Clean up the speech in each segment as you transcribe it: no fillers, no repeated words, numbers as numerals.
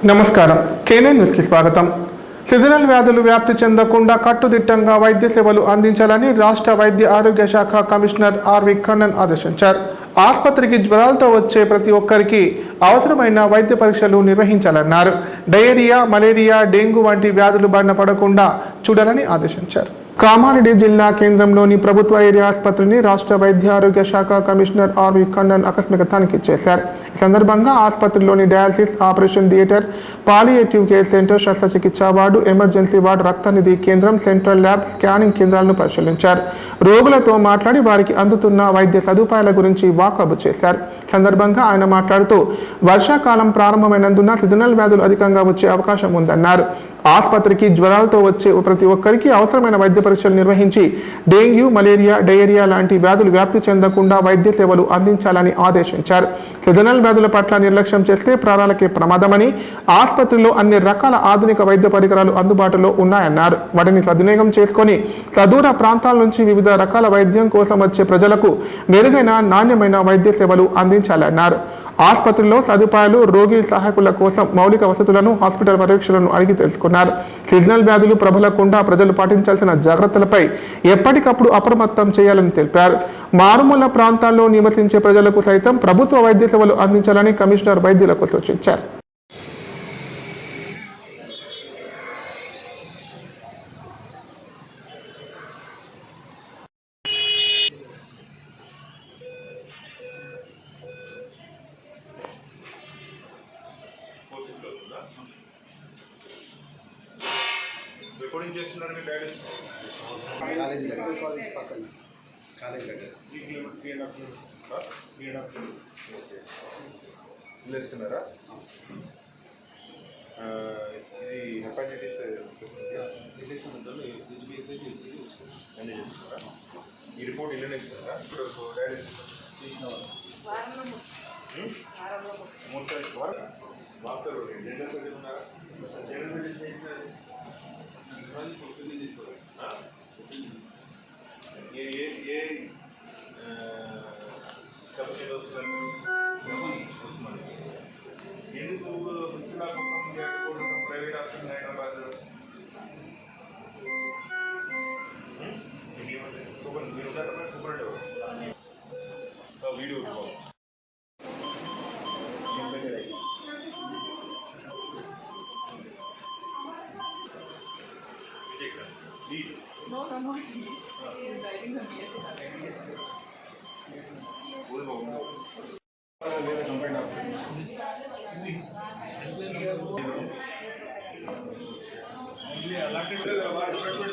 నమస్కారం. కేఎన్ఎన్ న్యూస్కి స్వాగతం. సీజనల్ వ్యాధులు వ్యాప్తి చెందకుండా కట్టుదిట్టంగా వైద్య సేవలు అందించాలని రాష్ట్ర వైద్య ఆరోగ్య శాఖ కమిషనర్ ఆర్వి కన్నన్ ఆదేశించారు. ఆసుపత్రికి జ్వరాలతో వచ్చే ప్రతి ఒక్కరికి అవసరమైన వైద్య పరీక్షలు నిర్వహించాలన్నారు. డయేరియా, మలేరియా, డెంగ్యూ వంటి వ్యాధులు బారిన పడకుండా చూడాలని ఆదేశించారు. కామారెడ్డి జిల్లా కేంద్రంలోని ప్రభుత్వ ఏరియా ఆసుపత్రిని రాష్ట్ర వైద్య ఆరోగ్య శాఖ కమిషనర్ ఆర్వి కన్నన్ ఆకస్మిక తనిఖీ చేశారు. ఈ సందర్భంగా ఆసుపత్రిలోని dialysis, operation theatre, palliative care centre, శస్త్రచికిత్స వార్డు, ఎమర్జెన్సీ వార్డు, రక్తనిధి కేంద్రం, సెంట్రల్ ల్యాబ్, స్కానింగ్ కేంద్రాలను పరిశీలించారు. రోగులతో మాట్లాడి వారికి అందుతున్న వైద్య సదుపాయాల గురించి వాకబు చేశారు. సందర్భంగా ఆయన మాట్లాడుతూ వర్షాకాలం ప్రారంభమైనందున సీజనల్ వ్యాధులు అధికంగా వచ్చే అవకాశం ఉందన్నారు. ఆసుపత్రికి జ్వరాలతో వచ్చే ప్రతి ఒక్కరికి అవసరమైన వైద్య పరీక్షలు నిర్వహించి డెంగ్యూ, మలేరియా, డయేరియా లాంటి వ్యాధులు వ్యాప్తి చెందకుండా వైద్య సేవలు అందించాలని ఆదేశించారు. సీజనల్ వ్యాధుల పట్ల నిర్లక్ష్యం చేస్తే ప్రాణాలకే ప్రమాదమని, ఆసుపత్రిలో అన్ని రకాల ఆధునిక వైద్య పరికరాలు అందుబాటులో ఉన్నాయన్నారు. వాటిని సద్వినియోగం చేసుకొని సదూర ప్రాంతాల నుంచి వివిధ రకాల వైద్యం కోసం వచ్చే ప్రజలకు మెరుగైన నాణ్యమైన వైద్య సేవలు అందించాలన్నారు. ఆసుపత్రిలో సదుపాయాలు, రోగి సహాయకుల కోసం మౌలిక వసతులను, హాస్పిటల్ పరీక్షలను అడిగి తెలుసుకున్నారు. సీజనల్ వ్యాధులు ప్రబలకుండా ప్రజలు పాటించాల్సిన జాగ్రత్తలపై ఎప్పటికప్పుడు అప్రమత్తం చేయాలని తెలిపారు. మారుమూల ప్రాంతాల్లో నివసించే ప్రజలకు సైతం ప్రభుత్వ వైద్య సేవలు అందించాలని కమిషనర్ వైద్యులకు సూచించారు. రిపోర్టింగ్ చేస్తున్నారు మీ డాడీ ఇస్తున్నారా? ఇది హెపాటైటిస్ అన్నీ చేస్తున్నారా? ఈ రిపోర్ట్ ఇల్లు ఇస్తున్నారా? ఇప్పుడు డాడీ డాక్టర్ జనరల్ ఉన్నారా? జనరల్ ఏ కంపెనీలో వస్తున్నాను ఎందుకు ప్రైవేట్ హాస్పిటల్ హైదరాబాద్ మీరు ఉన్నారా? Super video No, he is writing some BSc.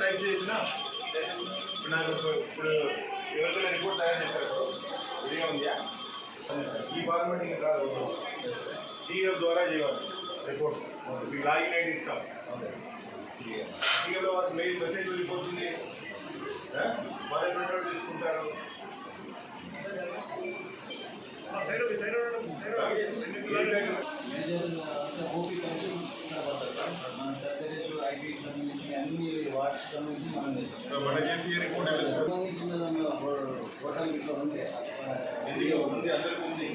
Type చేయొచ్చునా? నాకు ఇప్పుడు ఎవరికైనా రిపోర్ట్ తయారు చేశారు, ఇదిగా ఉందా? ఈ ఫార్మాటింగ్ రాదు, టీఎఫ్ ద్వారా చేయాలి రిపోర్ట్. మీకు లాగిన్ ఐడి ఇస్తాం. టీఎఫ్లో వాళ్ళు మెయిల్ మెసేజ్ వెళ్ళిపోతుంది, వాళ్ళే ప్రింట్అవుట్ తీసుకుంటారు. మన చేసి రిపోర్ట్ ఉంది, అందరికీ ఉంది.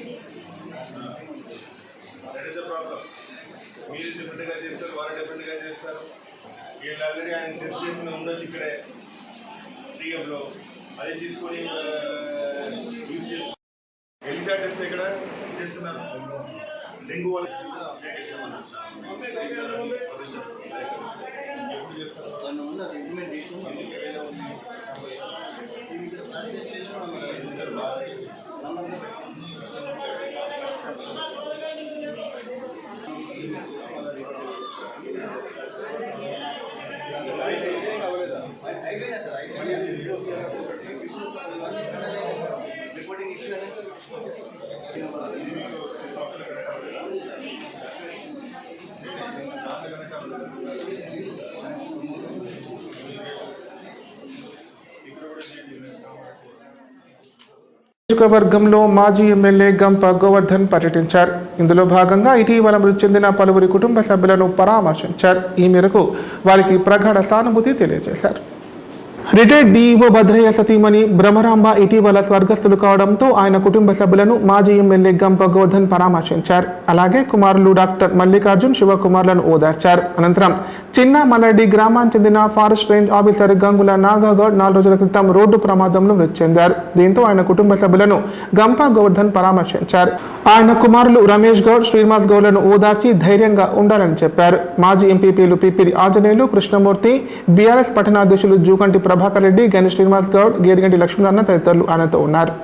That is the problem. మీరు డిఫరెంట్గా చేస్తారు, వాళ్ళు డిఫరెంట్గా చేస్తారు. వీళ్ళు ఆల్రెడీ ఆయన టెస్ట్ చేసిన ఉండొచ్చు ఇక్కడే టీఎఫ్లో, అది తీసుకొని యూజ్ చేస్తారు. ఎలిజా టెస్ట్ ఎక్కడ చేస్తున్నారు? డెంగ్యూ వాళ్ళు ఎప్పుడు చేస్తారు? నియోజకవర్గంలో మాజీ ఎమ్మెల్యే గంప గోవర్ధన్ పర్యటించారు. ఇందులో భాగంగా ఇటీవల మృతి చెందిన పలువురి కుటుంబ సభ్యులను పరామర్శించారు. ఈ మేరకు వారికి ప్రగాఢ సానుభూతి తెలియజేశారు. రిటైర్డ్ డీఈఓ భద్రయ్య సతీమణి భ్రమరాంబ ఇటీవల స్వర్గస్థులు కావడంతో ఆయన కుటుంబ సభ్యులను మాజీ ఎమ్మెల్యే గంప గోవర్ధన్ పరామర్శించారు. అలాగే కుమారులు డాక్టర్ మల్లికార్జున్, శివకుమార్లను ఓదార్చారు. అనంతరం చిన్న మల్లడి గ్రామానికి చెందిన ఫారెస్ట్ రేంజ్ ఆఫీసర్ గంగుల నాగగౌడ్ 4 రోజుల క్రితం రోడ్డు ప్రమాదంలో మృతి చెందారు. దీంతో ఆయన కుటుంబ సభ్యులను గంప గోవర్ధన్ పరామర్శించారు. ఆయన కుమారులు రమేష్ గౌడ్, శ్రీనివాస్ గౌడ్లను ఓదార్చి ధైర్యంగా ఉండాలని చెప్పారు. మాజీ ఎంపీపీలు పిపిరి ఆంజనేయులు, కృష్ణమూర్తి, బీఆర్ఎస్ పట్టణాధ్యక్షులు జూకంటి ప్రభాకర్ రెడ్డి, గణేష్ శ్రీనివాస్ గౌడ్, గేరిగంటి లక్ష్మీనారాయణ తదితరులు ఆయనతో ఉన్నారు.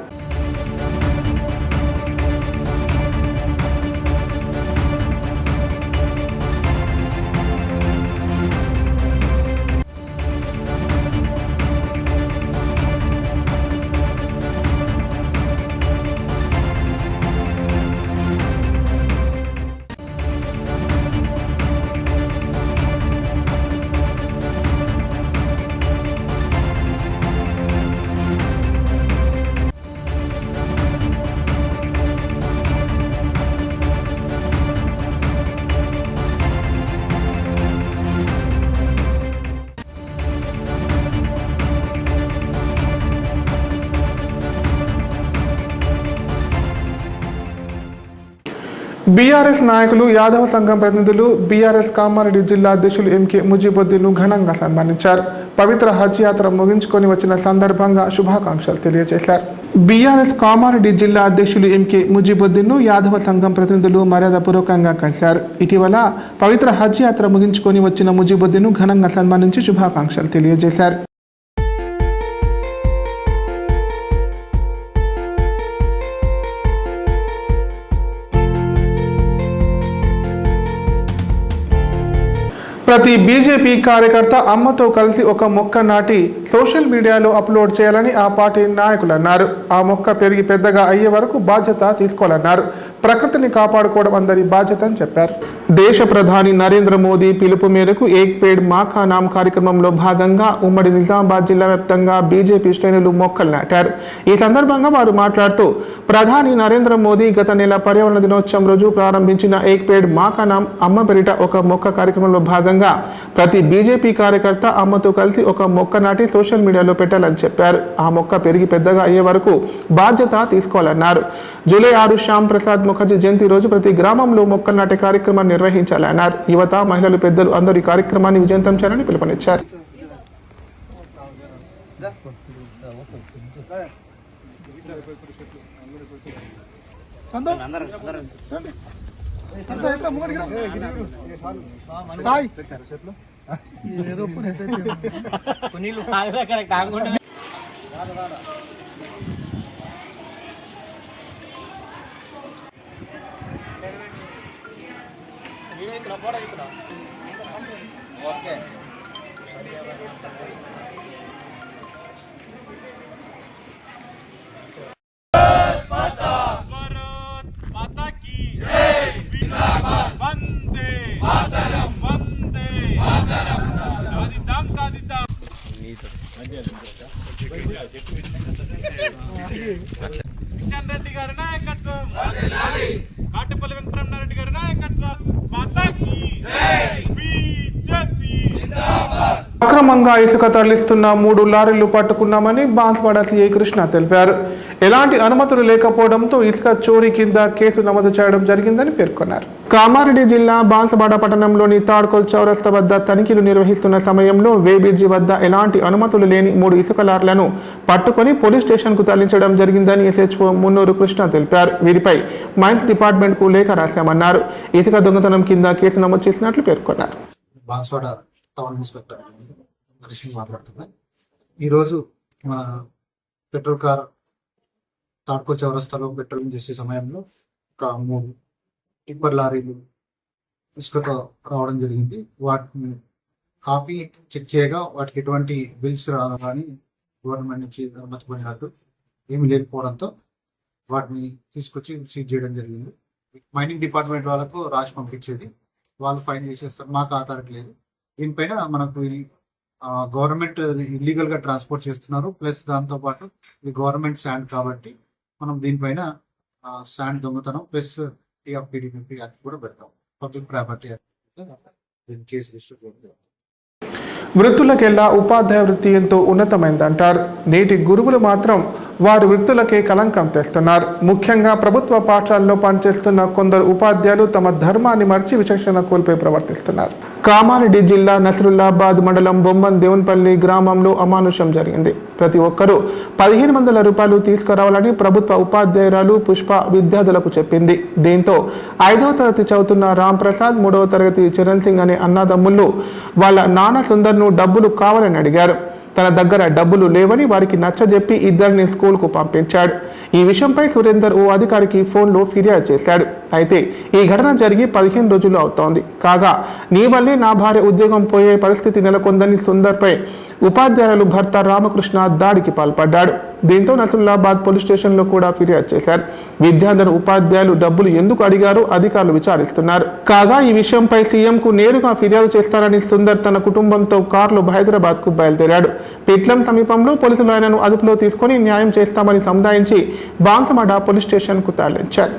బీఆర్ఎస్ నాయకులు, యాదవ సంఘం ప్రతినిధులు, బీఆర్ఎస్ కామారెడ్డి జిల్లా అధ్యక్షులు ఎంకే ముజీబుద్దీన్ను ఘనంగా సన్మానించారు. పవిత్ర హజ్ యాత్ర ముగించుకొని వచ్చిన సందర్భంగా శుభాకాంక్షలు తెలియజేశారు. బీఆర్ఎస్ కామారెడ్డి జిల్లా అధ్యక్షులు ఎంకే ముజీబుద్దీన్ను యాదవ సంఘం ప్రతినిధులు మర్యాదపూర్వకంగా కలిశారు. ఇటీవల పవిత్ర హజ్ యాత్ర ముగించుకొని వచ్చిన ముజీబుద్దీన్ను ఘనంగా సన్మానించి శుభాకాంక్షలు తెలియజేశారు. ప్రతి బీజేపీ కార్యకర్త అమ్మతో కలిసి ఒక మొక్క నాటి సోషల్ మీడియాలో అప్లోడ్ చేయాలని ఆ పార్టీ నాయకులు అన్నారు. ఆ మొక్క పెరిగి పెద్దగా అయ్యే వరకు బాధ్యత తీసుకోవాలన్నారు. ప్రకృతిని కాపాడుకోవడం అందరి బాధ్యత అని చెప్పారు. దేశ ప్రధాని నరేంద్ర మోదీ పిలుపు మేరకు ఏక్ పేడ్ మా కా నామ్ కార్యక్రమంలో భాగంగా ఉమ్మడి నిజామాబాద్ జిల్లా వ్యాప్తంగా బీజేపీ శ్రేణులు మొక్కలు నాటారు. ఈ సందర్భంగా వారు మాట్లాడుతూ ప్రధాని నరేంద్ర మోదీ గత నెల పర్యావరణ దినోత్సవం రోజు ప్రారంభించిన ఏక్ పేడ్ మా కా నామ్ అమ్మ పేరిట ఒక మొక్క కార్యక్రమంలో భాగంగా ప్రతి బీజేపీ కార్యకర్త అమ్మతో కలిసి ఒక మొక్క నాటి సోషల్ మీడియాలో పెట్టాలని చెప్పారు. ఆ మొక్క పెరిగి పెద్దగా అయ్యే వరకు బాధ్యత తీసుకోవాలన్నారు. జూలై 6 శ్యామ్ ప్రసాద్ ముఖర్జీ జయంతి రోజు ప్రతి గ్రామంలో మొక్కలు నాటే కార్యక్రమాన్ని నిర్వహించాలన్నారు. యువత, మహిళలు, పెద్దలు అందరూ ఈ కార్యక్రమాన్ని విజయవంతం చేయాలని పిలుపునిచ్చారు. ఓకే కిషన్ రెడ్డి గారి నాయకత్వం, కాటపల్లి వెంకటరమణారెడ్డి గారి నాయకత్వం, మాతాకి బీజేపీ జిందాబాద్. అక్రమంగా ఇసుక తరలిస్తున్న 3 లారీలు పట్టుకున్నామని బాన్స్వాడ సిఐ కృష్ణ తెలిపారు. ఎలాంటి అనుమతులు లేకపోవడంతో ఇసుక చోరీ కింద కేసు నమోదు చేయడం జరిగిందని పేర్కొన్నారు. కామారెడ్డి జిల్లా బాన్స్వాడ పట్టణంలోని తాడ్కోల్ చౌరస్తా వద్ద తనిఖీలు నిర్వహిస్తున్న సమయంలో వేబిడ్జి వద్ద ఎలాంటి అనుమతులు లేని 3 ఇసుక లారీలను పట్టుకొని పోలీస్ స్టేషన్కు తరలించడం జరిగిందని ఎస్హెచ్ఓ మున్నూరు కృష్ణ తెలిపారు. వీరిపై మైన్స్ డిపార్ట్మెంట్కు లేఖ రాశామన్నారు. ఇసుక దొంగతనం కింద కేసు నమోదు చేసినట్లు పేర్కొన్నారు. బాన్స్వాడ టౌన్ ఇన్స్పెక్టర్ కృష్ణ మాట్లాడుతున్నా. ఈరోజు మన పెట్రోల్ కార్ తాడ్కో చౌరస్తాలో పెట్రోలింగ్ చేసే సమయంలో ఒక 3 టిప్పర్ లారీలు ఇసుకతో రావడం జరిగింది. వాటిని కాపీ చెక్ చేయగా వాటికి ఎటువంటి బిల్స్ రావాలని గవర్నమెంట్ నుంచి అనుమతి పొందినట్టు ఏమి లేకపోవడంతో వాటిని తీసుకొచ్చి సీజ్ చేయడం జరిగింది. మైనింగ్ డిపార్ట్మెంట్ వాళ్ళకు రాసి పంపించేది, వాళ్ళు ఫైన్ చేసేస్తారు, మాకు అథారిటీ లేదు. దీనిపైన మనకు గవర్నమెంట్ ఇల్లీగల్ గా ట్రాన్స్పోర్ట్ చేస్తున్నారు, ప్లస్ దాంతో పాటు ఇది గవర్నమెంట్ శాండ్ కాబట్టి మనం దీనిపైన శాండ్ దొంగతనం ప్లస్ టీడీపీ యాక్ట్ కూడా పెడతాం, public property act case register చేయాలి. వృత్తులకెల్లా ఉపాధ్యాయ వృత్తి ఎంతో ఉన్నతమైందంటారు. నేటి గురువులు మాత్రం వారి వృత్తులకే కలంకం తెస్తున్నారు. ముఖ్యంగా ప్రభుత్వ పాఠశాలలో పనిచేస్తున్న కొందరు ఉపాధ్యాయులు తమ ధర్మాన్ని మర్చి విచక్షణ కోల్పోయి ప్రవర్తిస్తున్నారు. కామారెడ్డి జిల్లా నసరుల్లాబాద్ మండలం బొమ్మన్ దేవున్పల్లి గ్రామంలో అమానుషం జరిగింది. ప్రతి ఒక్కరూ 1500 రూపాయలు తీసుకురావాలని ప్రభుత్వ ఉపాధ్యాయురాలు పుష్ప విద్యార్థులకు చెప్పింది. దీంతో 5వ తరగతి చదువుతున్న రామ్ ప్రసాద్, 3వ తరగతి చరణ్ సింగ్ అనే అన్నదమ్ముళ్ళు వాళ్ళ నాన్న సుందర్ను డబ్బులు కావాలని అడిగారు. తన దగ్గర డబ్బులు లేవని వారికి నచ్చజెప్పి ఇద్దరిని స్కూల్కు పంపించాడు. ఈ విషయంపై సురేందర్ ఓ అధికారికి ఫోన్లో ఫిర్యాదు చేశాడు. అయితే ఈ ఘటన జరిగి 15 రోజులు అవుతోంది. కాగా నీ వల్లే నా భార్య ఉద్యోగం పోయే పరిస్థితి నెలకొందని సుందర్పై ఉపాధ్యాయులు భర్త రామకృష్ణ దాడికి పాల్పడ్డాడు. దీంతో నసరుల్లాబాద్ పోలీస్ స్టేషన్లో కూడా ఫిర్యాదు చేశారు. విద్యార్థులను ఉపాధ్యాయులు డబ్బులు ఎందుకు అడిగారో అధికారులు విచారిస్తున్నారు. కాగా ఈ విషయంపై సీఎంకు నేరుగా ఫిర్యాదు చేస్తారని సుందర్ తన కుటుంబంతో కారులో హైదరాబాద్కు బయలుదేరాడు. పిట్లం సమీపంలో పోలీసులు ఆయనను అదుపులో తీసుకుని న్యాయం చేస్తామని సముదాయించి బాన్సమడ పోలీస్ స్టేషన్కు తరలించారు.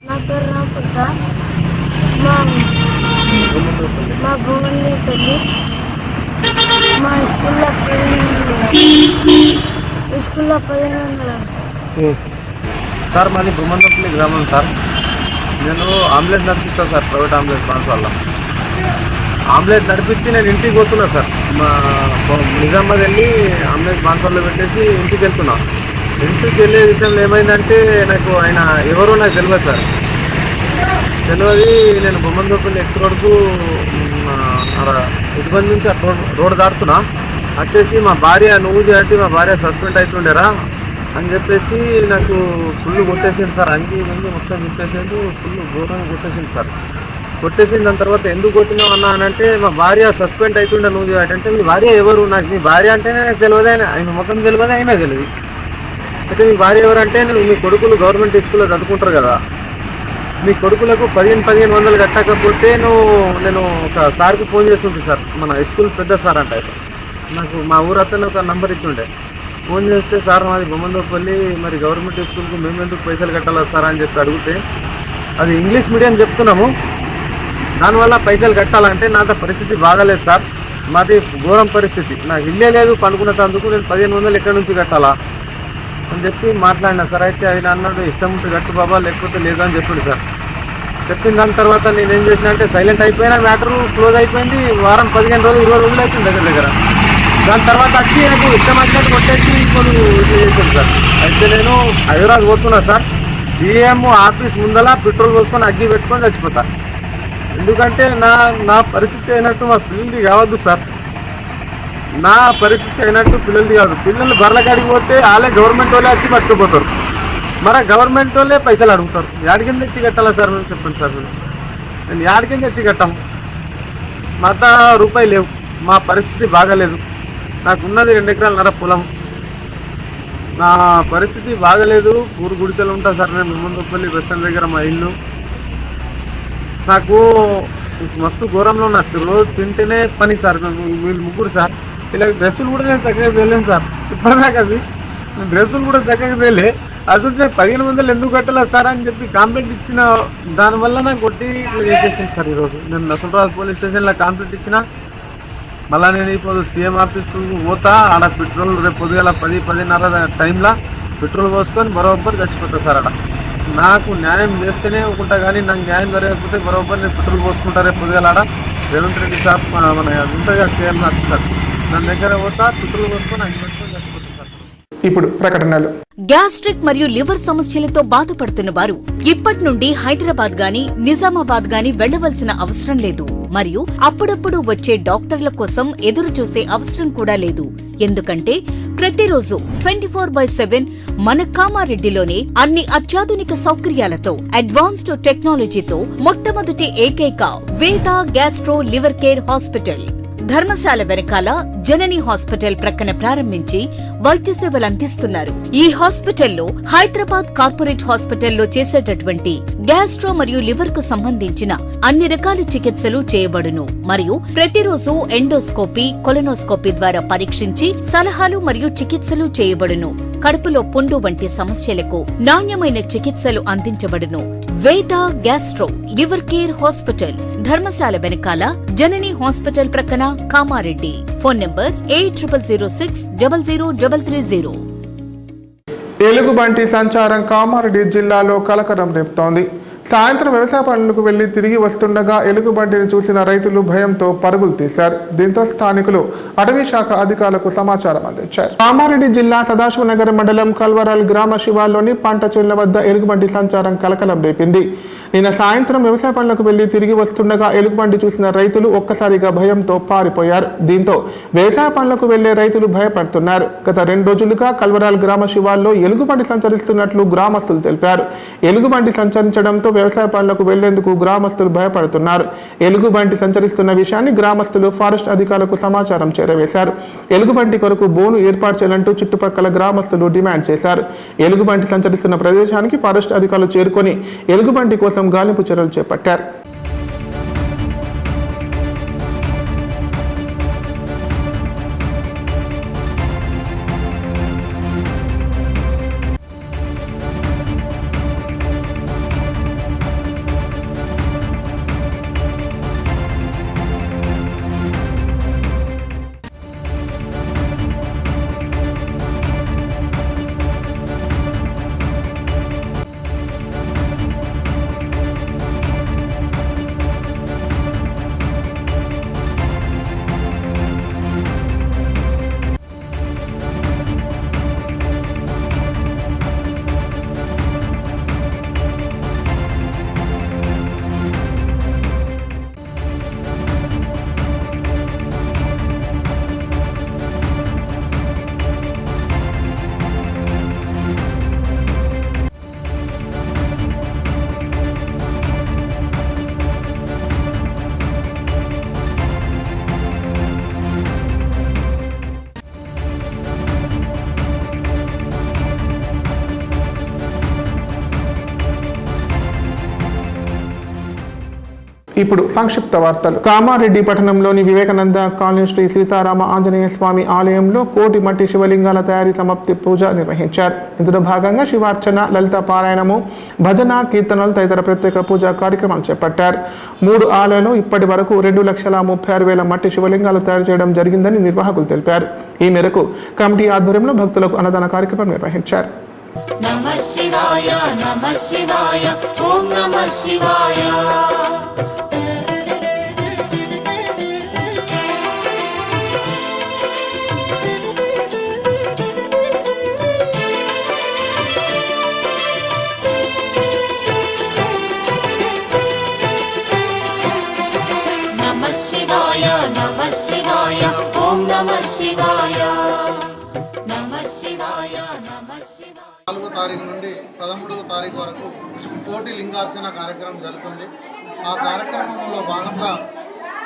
నా పేరు రామప్రసాద్. మా భూమిని పెళ్ళి మా స్కూల్లో 1500. సార్ మాది బృమందపల్లి గ్రామం సార్. నేను అంబులెన్స్ నడిపిస్తాను సార్, ప్రైవేట్ అంబులెన్స్ ట్రాన్స్ వల్ల. అంబులెన్స్ నడిపించి నేను ఇంటికి పోతున్నా సార్. మా నిజామాబాద్ వెళ్ళి అంబులెన్స్ బాన్సర్లో పెట్టేసి ఇంటికి వెళ్తున్నా. ఇంటికి వెళ్ళే విషయంలో ఏమైందంటే నాకు ఆయన ఎవరో నాకు తెలియదు సార్. తెలియదు. నేను బొమ్మనపల్లి ఎక్స్ రోడ్కు ఇటుబంది నుంచి రోడ్ దాటుతున్నా. వచ్చేసి మా భార్య నువ్వు చేయండి, మా భార్య సస్పెండ్ అవుతుండేరా అని చెప్పేసి నాకు ఫుల్ కొట్టేసింది సార్. అంగి ముందు మొత్తం చెప్పేసిండు, ఫుల్ ఘోరంగా కొట్టేసింది సార్. కొట్టేసిన దాని తర్వాత ఎందుకు కొట్టినావు అన్నా అని అంటే మా భార్య సస్పెండ్ అవుతుండే నువ్వు చేయాలంటే మీ భార్య ఎవరు, నాకు మీ భార్య అంటేనే నాకు తెలియదు, ఆయన ముఖం తెలియదు, అయినా తెలియదు. అయితే మీ భార్య ఎవరంటే మీ కొడుకులు గవర్నమెంట్ స్కూల్లో చదువుకుంటారు కదా, మీ కొడుకులకు 1500 కట్టకపోతే నేను ఒక సార్కి ఫోన్ చేస్తుంటే సార్, మన స్కూల్ పెద్ద సార్ అంటే నాకు మా ఊరు అతను ఒక నంబర్ ఇచ్చిండే. ఫోన్ చేస్తే సార్ మాది బొమ్మనపల్లి, మరి గవర్నమెంట్ స్కూల్కి మేము ఎందుకు పైసలు కట్టాలా సార్ అని చెప్పి అడిగితే అది ఇంగ్లీష్ మీడియం చెప్తున్నాము, దానివల్ల పైసలు కట్టాలంటే నాతో పరిస్థితి బాగాలేదు సార్, మాది ఘోరం పరిస్థితి, నాకు ఇల్లే లేదు, పండుకున్నందుకు నేను 1500 ఎక్కడి నుంచి కట్టాలా అని చెప్పి మాట్లాడినా సార్. అయితే ఆయన అన్నాడు ఇష్టం ఉంటే కట్టు బాబా, లేకపోతే లేదని చెప్పిండు సార్. చెప్పిన దాని తర్వాత నేనేం చేసిన అంటే సైలెంట్ అయిపోయినా, మ్యాటర్ క్లోజ్ అయిపోయింది. వారం 15 రోజులు 20 రోజులు అవుతుంది దగ్గర. దాని తర్వాత వచ్చి నాకు ఇష్టం వచ్చినట్టు కొట్టేసి ఇప్పుడు ఇట్లా చేశాను సార్. అయితే నేను హైదరాబాద్ పోతున్నా సార్. సీఎం ఆఫీస్ ముందల పెట్రోల్ పోసుకొని అగ్గి పెట్టుకొని చచ్చిపోతా. ఎందుకంటే నా పరిస్థితి అయినట్టు మా పిల్లలది కావద్దు సార్. నా పరిస్థితి అయినట్టు పిల్లలది కాదు. పిల్లలు బర్రెల కాడికి పోతే వాళ్ళే గవర్నమెంట్ వాళ్ళే వచ్చి పట్టుకుపోతారు, మరి గవర్నమెంట్ వాళ్ళే పైసలు అడుగుతారు. యాడికింద తెచ్చి కట్టాలా సార్ మేము చెప్పండి సార్. నేను యాడికింద తెచ్చి కట్టాము, మాత రూపాయి లేవు, మా పరిస్థితి బాగాలేదు. నాకున్నది 2 ఎకరాలన్నర పొలం, నా పరిస్థితి బాగలేదు. ఊరు గుడిసెలు ఉంటా సార్ నేను బొమ్మనపల్లి బస్ స్టాండ్ దగ్గర మా ఇల్లు. నాకు మస్తు ఘోరంలో నాకు రోజు తింటేనే పని సార్. వీళ్ళు ముగ్గురు సార్, ఇలా డ్రెస్సులు కూడా నేను చక్కగా తెలియను సార్. ఇప్పటిదాకా అది డ్రెస్సులు కూడా చక్కగా తెలియలే. అసలు నేను 1500 ఎందుకు కట్టాలా సార్ అని చెప్పి కంప్లైంట్ ఇచ్చిన, దానివల్ల నాకు కొట్టి ఇట్లా చేసేసింది సార్. ఈరోజు నేను నసరుల్లాబాద్ పోలీస్ స్టేషన్లో కంప్లైంట్ ఇచ్చిన. మళ్ళీ నేను ఇప్పుడు సీఎం ఆఫీస్కు పోతా. ఆడ పెట్రోల్ రేపు పొద్దుగల 10-10:30 టైంలో పెట్రోల్ పోసుకొని బరోబర్ చచ్చిపోతా సార్. ఆడ నాకు న్యాయం చేస్తేనే ఒకుంటా, కానీ నాకు న్యాయం జరగకపోతే బరోబర్ నేను పెట్రోల్ పోసుకుంటా. రేపు పొద్దుగల ఆడ రేవంత్ రెడ్డి సార్ మన ఉంటుందిగా సీఎం ఆఫీసర్, దాని దగ్గర పోతా, పెట్రోల్ పోసుకొని అన్ని పెట్టుకొని చచ్చిపోతా సార్. ఇప్పుడు ప్రకటనలు. గ్యాస్ట్రిక్ మరియు లివర్ సమస్యలతో బాధపడుతున్న వారు ఇప్పటి నుండి హైదరాబాద్ గాని నిజామాబాద్ గాని వెళ్లవలసిన అవసరం లేదు, మరియు అప్పుడప్పుడు వచ్చే డాక్టర్ల కోసం ఎదురు చూసే అవసరం కూడా లేదు. ఎందుకంటే ప్రతిరోజు 24/7 మన కామారెడ్డిలోనే అన్ని అత్యాధునిక సౌకర్యాలతో అడ్వాన్స్డ్ టెక్నాలజీతో మొట్టమొదటి ఏకైక వేద gastro liver care hospital Dharamshala వెనకాల జనని హాస్పిటల్ ప్రక్కన ప్రారంభించి వైద్య సేవలు అందిస్తున్నారు. ఈ హాస్పిటల్లో హైదరాబాద్ కార్పొరేట్ హాస్పిటల్లో చేసేటటువంటి గ్యాస్ట్రో మరియు లివర్ కు సంబంధించిన అన్ని రకాల చికిత్సలు చేయబడును. మరియు ప్రతిరోజు ఎండోస్కోపీ, కొలనోస్కోపీ ద్వారా పరీక్షించి సలహాలు మరియు చికిత్సలు చేయబడును. కడుపులో పుండు వంటి సమస్యలకు నాణ్యమైన చికిత్సలు అందించబడును. వేద gastro liver care hospital Dharamshala వెనకాల జనని హాస్పిటల్ ప్రక్కన కామారెడ్డి. Phone number 8006000330. ఎలుగుబంటి సంచారం కామారెడ్డి జిల్లాలో కలకలం రేపుతోంది. సాయంత్రం వ్యవసాయ పనులకు వెళ్లి తిరిగి వస్తుండగా ఎలుగుబంటిని చూసిన రైతులు భయంతో పరుగులు తీశారు. దీంతో స్థానికులు అటవీ శాఖ అధికారులకు సమాచారం అందించారు. కామారెడ్డి జిల్లా సదాశివనగర్ మండలం కల్వరాల్ గ్రామ శివార్లోని పంట చేళ్ల వద్ద ఎలుగుబంటి సంచారం కలకలం రేపింది. నిన్న సాయంత్రం వ్యవసాయ పనులకు వెళ్లి తిరిగి వస్తుండగా ఎలుగుబంటి చూసిన రైతులు ఒక్కసారిగా భయంతో పారిపోయారు. దీంతో వ్యవసాయ పనులకు వెళ్లే రైతులు భయపడుతున్నారు. గత 2 రోజులుగా కల్వరాల్ గ్రామ శివార్లో ఎలుగుబంటి సంచరిస్తున్నట్లు గ్రామస్తులు తెలిపారు. ఎలుగుబంటి సంచరించడంతో వ్యవసాయ పనులకు వెళ్లేందుకు గ్రామస్తులు భయపడుతున్నారు. ఎలుగుబంటి సంచరిస్తున్న విషయాన్ని గ్రామస్తులు ఫారెస్ట్ అధికారులకు సమాచారం చేరవేశారు. ఎలుగుబంటి కొరకు బోను ఏర్పాటు చేయాలంటూ చుట్టుపక్కల గ్రామస్తులు డిమాండ్ చేశారు. ఎలుగుబంటి సంచరిస్తున్న ప్రదేశానికి ఫారెస్ట్ అధికారులు చేరుకొని ఎలుగుబంటి కోసం గాలింపు చర్యలు చేపట్టారు. ఇప్పుడు సంక్షిప్త వార్తలు. కామారెడ్డి పట్టణంలోని వివేకానంద కాలనీ శ్రీ సీతారామ ఆంజనేయ స్వామి ఆలయంలో కోటి మట్టి శివలింగాల తయారీ సమాప్తి పూజ నిర్వహించారు. ఇందులో భాగంగా శివార్చన, లలిత పారాయణము, భజన, కీర్తనలు తదితర ప్రత్యేక పూజా కార్యక్రమాలు చేపట్టారు. 3 ఆలయాల్లో ఇప్పటి వరకు 2,36,000 మట్టి శివలింగాలు తయారు చేయడం జరిగిందని నిర్వాహకులు తెలిపారు. ఈ మేరకు కమిటీ ఆధ్వర్యంలో భక్తులకు అన్నదాన కార్యక్రమం నిర్వహించారు. నమః శివాయ నమః శివాయ ఓం నమః శివాయ. నమః శివాయ నమః శివాయ ఓం నమః శివాయ. నమః శివాయ నమః శివాయ. 4వ తారీఖు నుండి 13వ తారీఖు వరకు కోటి లింగార్చన కార్యక్రమం జరుగుతుంది. ఆ కార్యక్రమంలో భాగంగా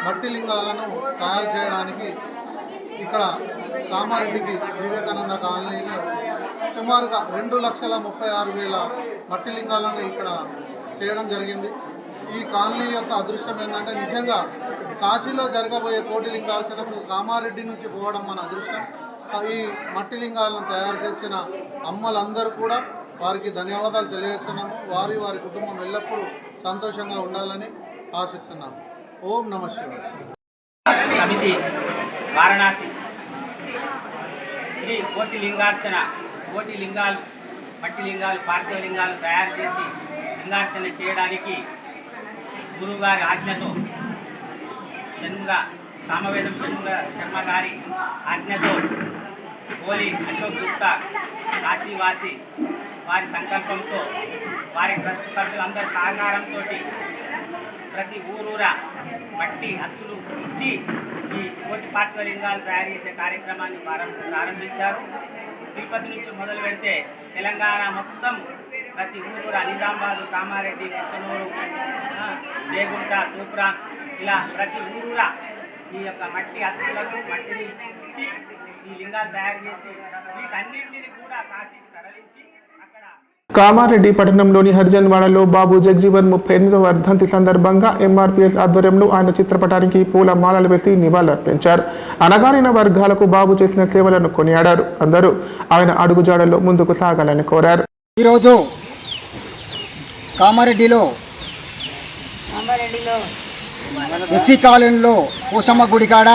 మట్టి లింగాలను తయారు చేయడానికి ఇక్కడ కామారెడ్డికి వివేకానంద కాలనీలో సుమారుగా 2,36,000 మట్టి లింగాలను ఇక్కడ చేయడం జరిగింది. ఈ కాలనీ యొక్క అదృష్టం ఏంటంటే నిజంగా కాశీలో జరగబోయే కోటి లింగార్చనకు కామారెడ్డి నుంచి పోవడం మన అదృష్టం. ఈ మట్టి లింగాలను తయారు చేసిన అమ్మలందరూ కూడా వారికి ధన్యవాదాలు తెలియజేస్తున్నాము. వారి కుటుంబం ఎల్లప్పుడూ సంతోషంగా ఉండాలని ఆశిస్తున్నాము. ఓం నమః శివాయ. సమితి వారణాసి శ్రీ కోటి లింగార్చన, కోటి లింగాలు, మట్టి లింగాలు, పార్థివ లింగాలు తయారు చేసి లింగార్చన చేయడానికి గురువుగారి ఆజ్ఞతో సామవేదం శర్మ గారి ఆజ్ఞతో కోలి అశోక్ గుప్తా కాశీవాసి వారి సంకల్పంతో వారి ట్రస్ట్ సభ్యులందరి సహకారంతో ప్రతి ఊరూరా మట్టి అచ్చులు ఇచ్చి ఈ కోటి పార్థివ లింగాలు తయారు చేసే కార్యక్రమాన్ని ప్రారంభించారు. తిరుపతి నుంచి మొదలు పెడితే తెలంగాణ మొత్తం ప్రతి ఊరూరా నిజామాబాదు, కామారెడ్డి, పుత్తనూరు, జయగుంట, తూప్రా ఇలా ప్రతి ఊరూరా ఈ యొక్క మట్టి అచ్చులకు మట్టిని ఇచ్చి ఈ లింగాలు తయారు చేసి వీటన్నింటినీ కూడా కాశీకి తరలించి అక్కడ కామారెడ్డి పట్టణంలోని హరిజన్వాడలో బాబు జగజీవన్ 38వ వర్ధంతి సందర్భంగా ఎంఆర్పీఎస్ ఆధ్వర్యంలో ఆయన చిత్రపటానికి పూల మాలలు వేసి నివాళులర్పించారు. అణగారిన వర్గాలకు బాబు చేసిన సేవలను కొనియాడారు. అందరూ ఆయన అడుగుజాడల్లో ముందుకు సాగాలని కోరారు. ఈరోజు కామారెడ్డిలో ఎస్సీ కాలనీలో పోషమ్మ గుడి కాడ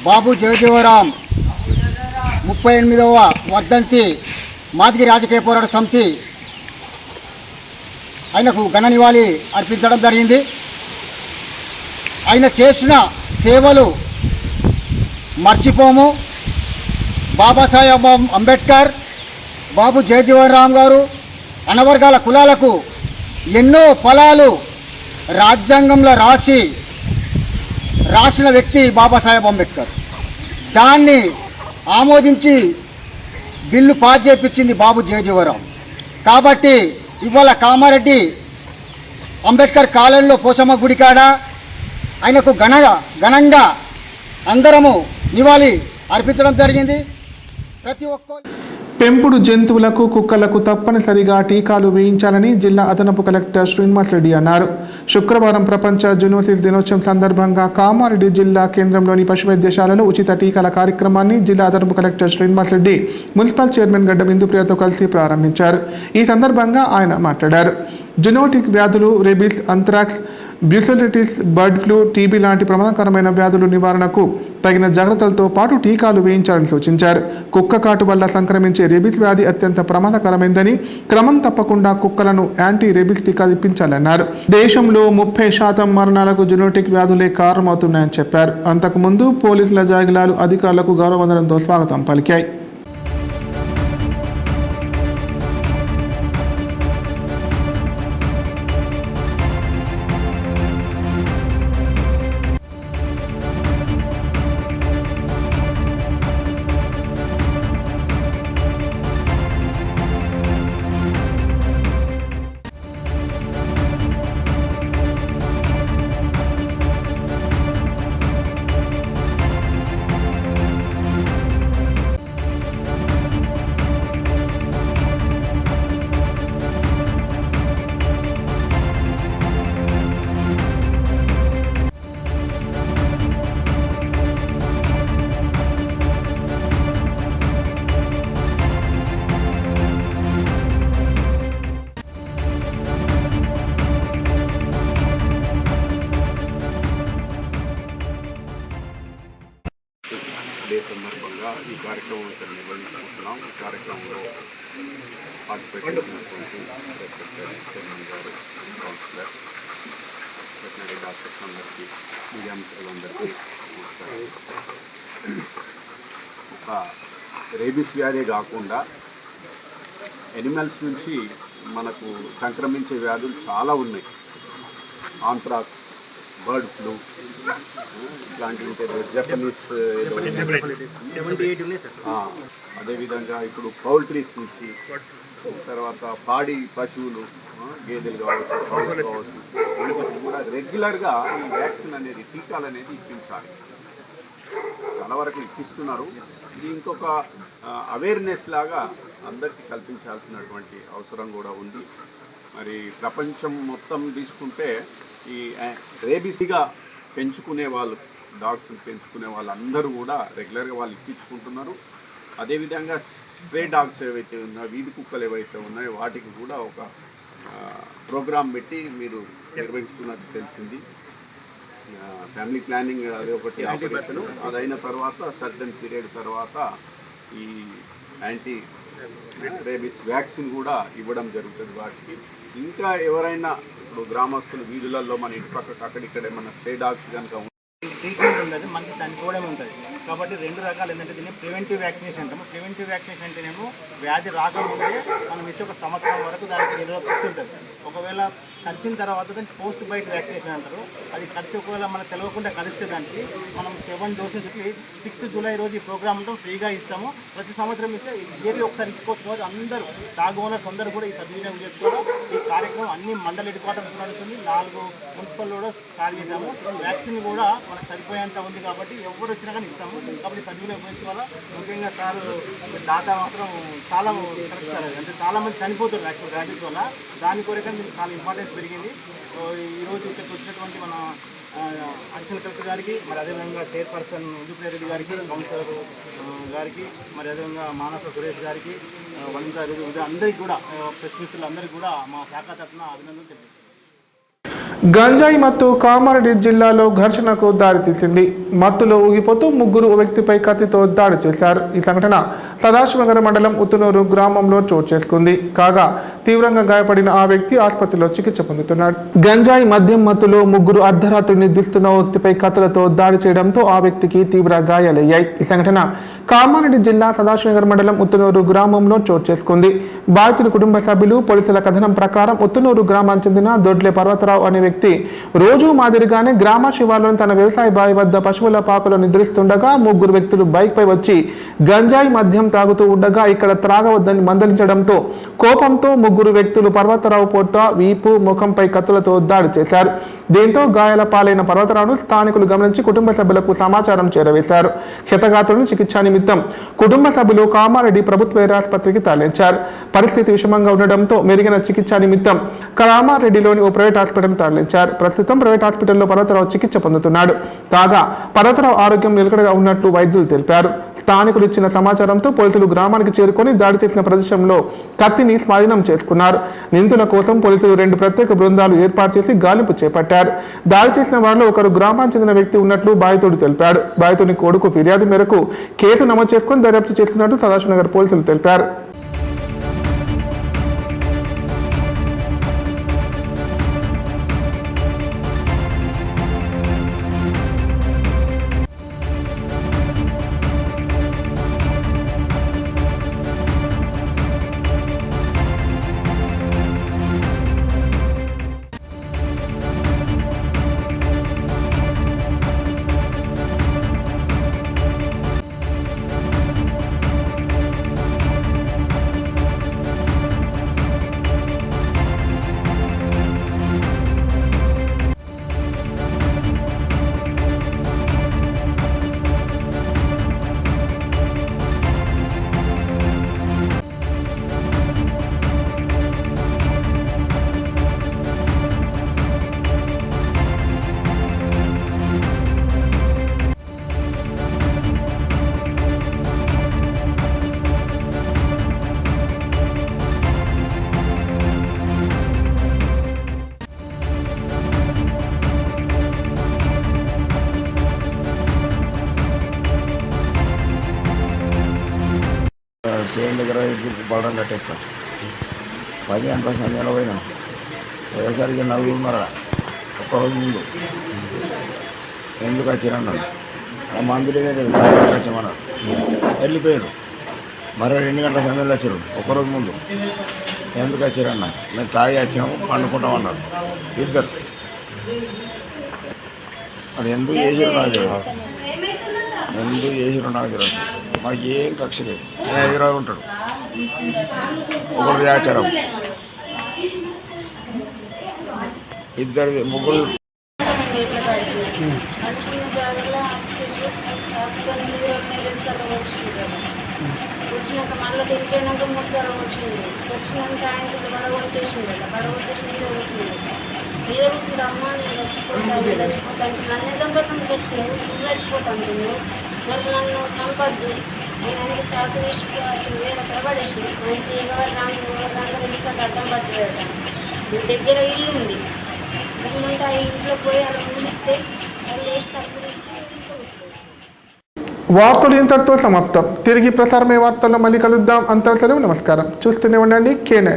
బాబు జగజీవరాం 38వ వర్ధంతి మాదిగి రాజకీయ పోరాట సమితి ఆయనకు ఘన నివాళి అర్పించడం జరిగింది. ఆయన చేసిన సేవలు మర్చిపోము. బాబాసాహెబ్ అంబేద్కర్, బాబు జగజీవన్ గారు అనవర్గాల కులాలకు ఎన్నో ఫలాలు రాజ్యాంగంలో రాసిన వ్యక్తి బాబాసాహెబ్ అంబేద్కర్. దాన్ని ఆమోదించి బిల్లు పాస్ చేయించింది బాబు జగజీవరాం. కాబట్టి ఇవాళ కామారెడ్డి అంబేద్కర్ కాలనీలో పోచమ్మ గుడి కాడ ఆయనకు ఘనంగా అందరము నివాళి అర్పించడం జరిగింది. ప్రతి ఒక్కరు పెంపుడు జంతువులకు కుక్కలకు తప్పనిసరిగా టీకాలు వేయించాలని జిల్లా అదనపు కలెక్టర్ శ్రీనివాస్ రెడ్డి అన్నారు. శుక్రవారం ప్రపంచ జూనోసిస్ దినోత్సవం సందర్భంగా కామారెడ్డి జిల్లా కేంద్రంలోని పశు వైద్యశాలలో ఉచిత టీకాల కార్యక్రమాన్ని జిల్లా అదనపు collector Srinivas Reddy municipal chairman గడ్డం ఇందుప్రియతో కలిసి ప్రారంభించారు. ఈ సందర్భంగా ఆయన మాట్లాడారు. జునోటిక్ వ్యాధులు, rabies, anthrax, బ్యూసెలిటిస్, bird flu, TB లాంటి ప్రమాదకరమైన వ్యాధుల నివారణకు తగిన జాగ్రత్తలతో పాటు టీకాలు వేయించాలని సూచించారు. కుక్క కాటు వల్ల సంక్రమించే రెబీస్ వ్యాధి అత్యంత ప్రమాదకరమైందని, క్రమం తప్పకుండా కుక్కలను యాంటీ రెబీస్ టీకా ఇప్పించాలన్నారు. దేశంలో 30% మరణాలకు జునోటిక్ వ్యాధులే కారణమవుతున్నాయని చెప్పారు. అంతకుముందు పోలీసుల జాగిలాలు అధికారులకు గౌరవవందనంతో స్వాగతం పలికాయి. డే సందర్భంగా ఈ కార్యక్రమం ఇక్కడ నిర్వహించుకుంటున్నాం. ఈ కార్యక్రమంలో పార్టిసిపేట్ చేసినటువంటి సెక్రటరీ, చైర్మన్ గారు, కౌన్సిలర్, వెటనరీ డాక్టర్స్ అందరికీ, మీడియా మిత్రులందరికీ ఒక రేబీస్ వ్యాధి కాకుండా ఎనిమల్స్ నుంచి మనకు సంక్రమించే వ్యాధులు చాలా ఉన్నాయి. ఆంత్రాక్స్, బర్డ్ ఫ్లూ ఇట్లాంటివి జపనీస్, అదేవిధంగా ఇప్పుడు పౌల్ట్రీస్ నుంచి, తర్వాత పాడి పశువులు, గేదెలు కావచ్చు, పౌలు కావచ్చు, వీటికి కూడా రెగ్యులర్గా ఈ వ్యాక్సిన్ అనేది, టీకాలు అనేది ఇప్పించాలి. చాలా వరకు ఇప్పిస్తున్నారు. ఇది ఇంకొక అవేర్నెస్ లాగా అందరికీ కల్పించాల్సినటువంటి అవసరం కూడా ఉంది. మరి ప్రపంచం మొత్తం తీసుకుంటే ఈ రేబీస్గా పెంచుకునే వాళ్ళు, డాగ్స్ని పెంచుకునే వాళ్ళందరూ కూడా రెగ్యులర్గా వాళ్ళు ఇప్పించుకుంటున్నారు. అదేవిధంగా స్ప్రే డాగ్స్ ఏవైతే ఉన్నాయో, వీధి కుక్కలు ఏవైతే ఉన్నాయో వాటికి కూడా ఒక ప్రోగ్రాం పెట్టి మీరు నిర్వహిస్తున్నట్టు తెలిసింది. ఫ్యామిలీ ప్లానింగ్ అది ఒకటి ఆపరేషన్, అదైన తర్వాత సర్టన్ పీరియడ్ తర్వాత ఈ యాంటీ రేబీస్ వ్యాక్సిన్ కూడా ఇవ్వడం జరుగుతుంది వాటికి. ఇంకా ఎవరైనా ఇప్పుడు గ్రామస్తులు వీధులలో మన ఇంటి పక్కకు అక్కడిక్కడ ఏమన్నా స్ప్రే డాగ్స్ కనుక ట్రీట్మెంట్ ఉండదు, మనకి చనిపోవడం ఉంటుంది. కాబట్టి 2 రకాలు ఏంటంటే దీన్ని ప్రివెంటివ్ వ్యాక్సినేషన్ అంటాము. ప్రివెంటివ్ వ్యాక్సినేషన్ అంటేనేమో వ్యాధి రాకముందే మనం ఇచ్చే 1 సంవత్సరం వరకు దానికి నిరోధక శక్తి ఉంటుంది. ఒకవేళ కలిసిన తర్వాత దాన్ని పోస్ట్ బైట్ వ్యాక్సినేషన్ అంటారు. అది కలిసి ఒకవేళ మనకు తెలియకుండా కలిస్తే దానికి మనం 7 డోసెస్కి 6th జూలై రోజు ఈ ప్రోగ్రామ్ ఉంటాం, ఫ్రీగా ఇస్తాము. ప్రతి సంవత్సరం ఇస్తే ఇయర్లీ ఒకసారి ఇచ్చుకోవచ్చు. కాబట్టి అందరూ డాగ్ ఓనర్స్ అందరూ కూడా ఈ సద్వినియోగం చేసుకోవడం. ఈ కార్యక్రమం అన్ని మండల హెడ్ క్వార్టర్స్ నడుస్తుంది. 4 మున్సిపల్ కూడా స్టార్ట్ చేశాము. వ్యాక్సిన్ కూడా మనకు సరిపోయేంత ఉంది కాబట్టి ఎవరు వచ్చినా కానీ ఇస్తాము. కాబట్టి సద్వినియోగం చేసుకోవాలా. ముఖ్యంగా సార్ డాటా మాత్రం చాలా కరెక్ట్ సార్. అంటే చాలామంది చనిపోతారు యాక్చువల్ ర్యాబీస్ వల్ల. దాని కొరకని దీనికి చాలా ఇంపార్టెన్స్ పెరిగింది. ఈరోజు ఇక్కడికి వచ్చినటువంటి మన అడిషనల్ కలెక్టర్ గారికి, మరి అదేవిధంగా చైర్పర్సన్ రెడ్డి గారికి, కౌన్సిలర్ గారికి, మరి అదేవిధంగా మానస సురేష్ గారికి, వనిత అందరికీ కూడా, ప్రెస్ మిత్రులందరికీ కూడా మా శాఖ తరఫున అభినందనలు తెలియజేస్తాను. గంజాయి మత్తు కామారెడ్డి జిల్లాలో ఘర్షణకు దారితీసింది. మత్తులో ఊగిపోతూ 3 వ్యక్తిపై కత్తితో దాడి చేశారు. ఈ సంఘటన సదాశివనగర్ మండలం ఉత్తునూరు గ్రామంలో చోటు చేసుకుంది. కాగా తీవ్రంగా గాయపడిన ఆ వ్యక్తి ఆసుపత్రిలో చికిత్స పొందుతున్నాడు. గంజాయి మద్యం మత్తులో 3 అర్ధరాత్రి నిద్రిస్తున్న వ్యక్తిపై కత్తులతో దాడి చేయడంతో ఆ వ్యక్తికి తీవ్ర గాయాలయ్యాయి. ఈ సంఘటన కామారెడ్డి జిల్లా సదాశివనగర్ మండలం ఉత్తునూరు గ్రామంలో చోటు చేసుకుంది. బాధితుల కుటుంబ సభ్యులు పోలీసుల కథనం ప్రకారం ఉత్తునూరు గ్రామానికి చెందిన దొడ్లే పర్వతరావు అనే వ్యక్తి రోజు మాదిరిగానే గ్రామ శివార్లోని తన వ్యవసాయ బావి వద్ద పశువుల పాకలో నిద్రిస్తుండగా 3 వ్యక్తులు బైక్ పై వచ్చి గంజాయి మద్యం తాగుతూ ఉండగా ఇక్కడ త్రాగవద్దని మందలించడంతో కోపంతో 3 వ్యక్తులు పర్వతరావు పొట్ట, వీపు, ముఖంపై కత్తులతో దాడి చేశారు. దీంతో గాయాల పాలైన పర్వతరావును స్థానికులు గమనించి కుటుంబ సభ్యులకు సమాచారం చేరవేశారు. క్షతగాత్రులను చికిత్స నిమిత్తం కుటుంబ సభ్యులు కామారెడ్డి ప్రభుత్వ ఆసుపత్రికి తరలించారు. పరిస్థితి విషమంగా ఉండడంతో మెరుగైన చికిత్స నిమిత్తం కామారెడ్డిలోని ఓ ప్రైవేట్ హాస్పిటల్ తరలించారు. ప్రస్తుతం ప్రైవేట్ హాస్పిటల్లో పర్వతరావు చికిత్స పొందుతున్నాడు. కాగా పర్వతరావు ఆరోగ్యం నిలకడగా ఉన్నట్లు వైద్యులు తెలిపారు. స్థానికులు ఇచ్చిన సమాచారంతో పోలీసులు గ్రామానికి చేరుకొని దాడి చేసిన ప్రదేశంలో కత్తిని స్వాధీనం చేసుకున్నారు. నిందితుల కోసం పోలీసులు 2 ప్రత్యేక బృందాలు ఏర్పాటు చేసి గాలింపు చేపట్టారు. దాడి చేసిన వారిలో ఒకరు గ్రామానికి చెందిన వ్యక్తి ఉన్నట్లు బాధితుడు తెలిపాడు. బాధితుని కొడుకు ఫిర్యాదు మేరకు కేసు నమోదు చేసుకుని దర్యాప్తు చేస్తున్నట్లు సదాశివనగర్ పోలీసులు తెలిపారు. చేయం దగ్గర బలడం కట్టేస్తా 10 గంటల సమయంలో పోయినా పోయేసరికి 4:30 ఒక్కరోజు ముందు ఎందుకు వచ్చిరన్నాను. మందు లేదు వచ్చామన్నారు, వెళ్ళిపోయారు. మరో 2 గంటల సమయంలో వచ్చారు ఒక్కరోజు ముందు. ఎందుకు వచ్చారన్నా, మేము తాగి వచ్చాము పండుకుంటామన్నారు 2. అది ఎందుకు చేసిరు నాకు తెలియదు, ఎందుకు చేసిరు నాకు తెలియదు. మాకు ఏం కక్ష లేదు. హైదరాబాద్ ఉంటాడు, ఒకటి ఆచారం, 2 ముగ్గురు. వచ్చినాక మళ్ళీ తిరిగినాక 3 సార్లు వచ్చింది. వచ్చినాక ఆయన పడగొట్టేసింది. పడగొట్టేసి మీద కూర్చుంది. మీద కూర్చుంటే అమ్మ నేను చచ్చిపోతాను నన్ను చంపకుండా తెచ్చినావు, నువ్వు చచ్చిపోతాను నువ్వు, మరి నన్ను చంపద్దు, నేను ఆయనకి చాకు తీసి వేరే పడేసి ఆయనకి ఎవరు తెలిసాక అడ్డం పట్టలేట. దగ్గర ఇల్లు ఉంది, ఇల్లు ఉంటే ఆ ఇంట్లో పోయి అలా పిలిస్తే వాళ్ళు వేసి తక్కువ తీసి ఇంట్లో వస్తుంది. వార్తలు ఇంతటితో సమాప్తం. తిరిగి ప్రసారమయ్యే వార్తల్లో మళ్ళీ కలుద్దాం. అంతా సెలవు, నమస్కారం. చూస్తూనే ఉండండి K9.